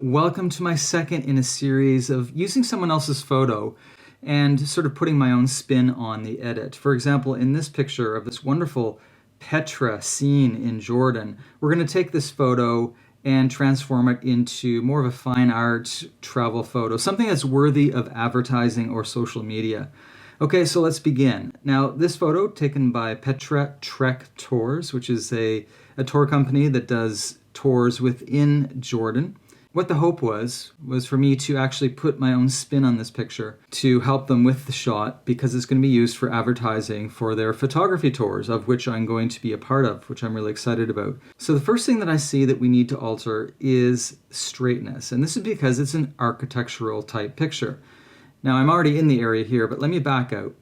Welcome to my second in a series of using someone else's photo and sort of putting my own spin on the edit. For example, in this picture of this wonderful Petra scene in Jordan, we're going to take this photo and transform it into more of a fine art travel photo, something that's worthy of advertising or social media. Okay, so let's begin. Now, this photo taken by Petra Trek Tours, which is a tour company that does tours within Jordan. What the hope was for me to actually put my own spin on this picture to help them with the shot, because it's going to be used for advertising for their photography tours, of which I'm going to be a part of, which I'm really excited about. So the first thing that I see that we need to alter is straightness, and this is because it's an architectural type picture. Now I'm already in the area here, but let me back out.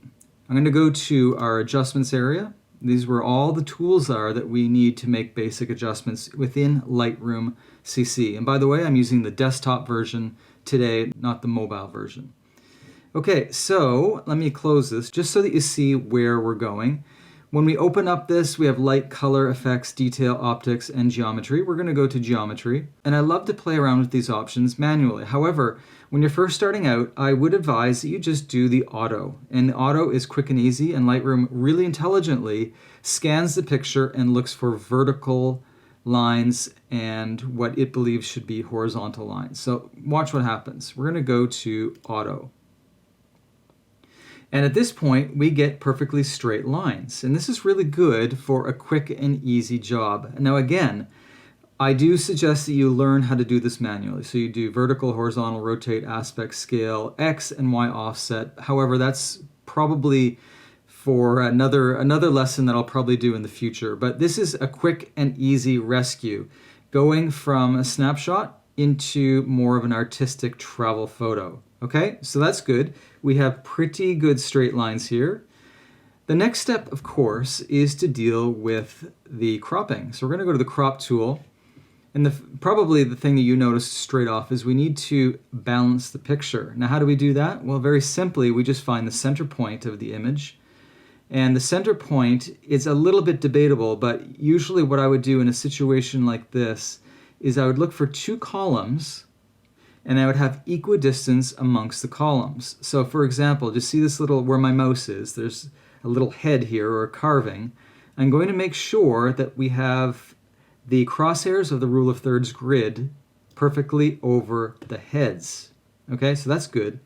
I'm going to go to our adjustments area. These were all the tools are that we need to make basic adjustments within Lightroom CC. And by the way, I'm using the desktop version today, not the mobile version. Okay, so let me close this just so that you see where we're going. When we open up this, we have light, color, effects, detail, optics, and geometry. We're going to go to geometry. And I love to play around with these options manually. However, when you're first starting out, I would advise that you just do the auto. And the auto is quick and easy, and Lightroom really intelligently scans the picture and looks for vertical lines and what it believes should be horizontal lines. So watch what happens. We're going to go to auto. And at this point, we get perfectly straight lines. And this is really good for a quick and easy job. Now again, I do suggest that you learn how to do this manually. So you do vertical, horizontal, rotate, aspect, scale, X and Y offset. However, that's probably for another lesson that I'll probably do in the future. But this is a quick and easy rescue, going from a snapshot into more of an artistic travel photo. Okay, so that's good. We have pretty good straight lines here. The next step, of course, is to deal with the cropping. So we're going to go to the crop tool. And probably the thing that you noticed straight off is we need to balance the picture. Now, how do we do that? Well, very simply, we just find the center point of the image. And the center point is a little bit debatable, but usually what I would do in a situation like this is I would look for two columns and I would have equidistance amongst the columns. So for example, just see this little, where my mouse is, there's a little head here or a carving. I'm going to make sure that we have the crosshairs of the rule of thirds grid perfectly over the heads. Okay, so that's good.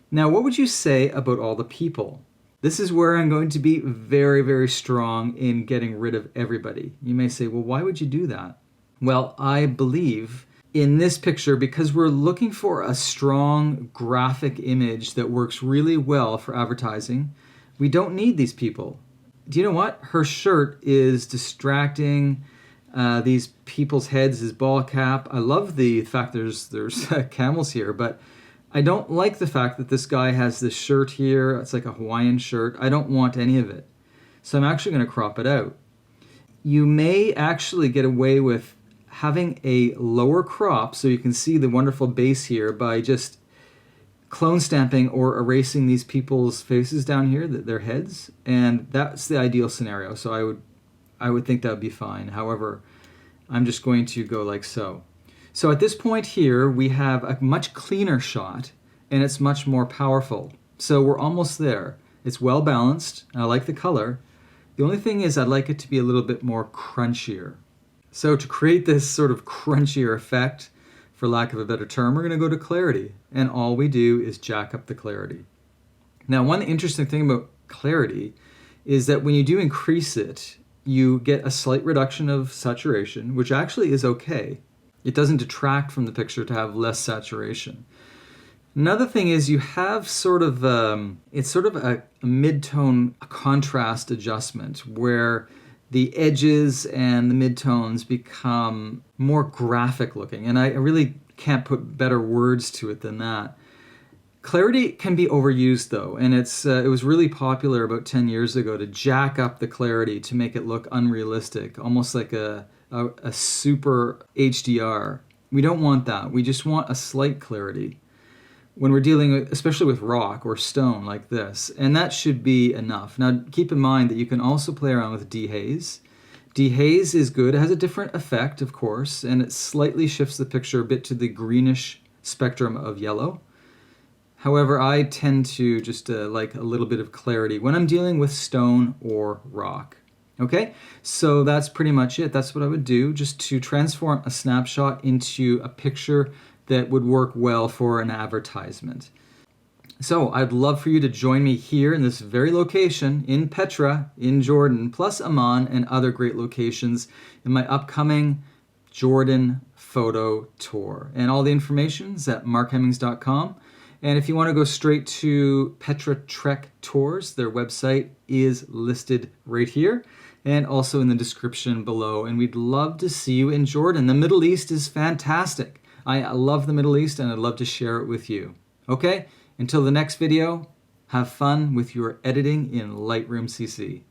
Now, what would you say about all the people? This is where I'm going to be very, very strong in getting rid of everybody. You may say, well, why would you do that? Well, I believe in this picture, because we're looking for a strong graphic image that works really well for advertising, we don't need these people. Do you know what? Her shirt is distracting. These people's heads, his ball cap. I love the fact there's camels here, but I don't like the fact that this guy has this shirt here. It's like a Hawaiian shirt. I don't want any of it. So I'm actually going to crop it out. You may actually get away with having a lower crop so you can see the wonderful base here by just clone stamping or erasing these people's faces down here, their heads, and that's the ideal scenario. So I would think that would be fine. However, I'm just going to go like so. So at this point here, we have a much cleaner shot and it's much more powerful. So we're almost there. It's well balanced. I like the color. The only thing is I'd like it to be a little bit more crunchier. So to create this sort of crunchier effect, for lack of a better term, we're going to go to clarity. And all we do is jack up the clarity. Now, one interesting thing about clarity is that when you do increase it, you get a slight reduction of saturation, which actually is okay. It doesn't detract from the picture to have less saturation. Another thing is you have sort of, it's sort of a mid-tone contrast adjustment where the edges and the midtones become more graphic looking. And I really can't put better words to it than that. Clarity can be overused though, and it was really popular about 10 years ago to jack up the clarity to make it look unrealistic, almost like a super HDR. We don't want that. We just want a slight clarity when we're dealing with, especially with rock or stone like this, and that should be enough. Now keep in mind that you can also play around with dehaze. Dehaze is good. It has a different effect, of course, and it slightly shifts the picture a bit to the greenish spectrum of yellow. However, I tend to just like a little bit of clarity when I'm dealing with stone or rock. Okay, so that's pretty much it. That's what I would do, just to transform a snapshot into a picture that would work well for an advertisement. So I'd love for you to join me here in this very location in Petra, in Jordan, plus Amman and other great locations in my upcoming Jordan photo tour. And all the information is at markhemmings.com. And if you want to go straight to Petra Trek Tours, their website is listed right here and also in the description below. And we'd love to see you in Jordan. The Middle East is fantastic. I love the Middle East and I'd love to share it with you. Okay, until the next video, have fun with your editing in Lightroom CC.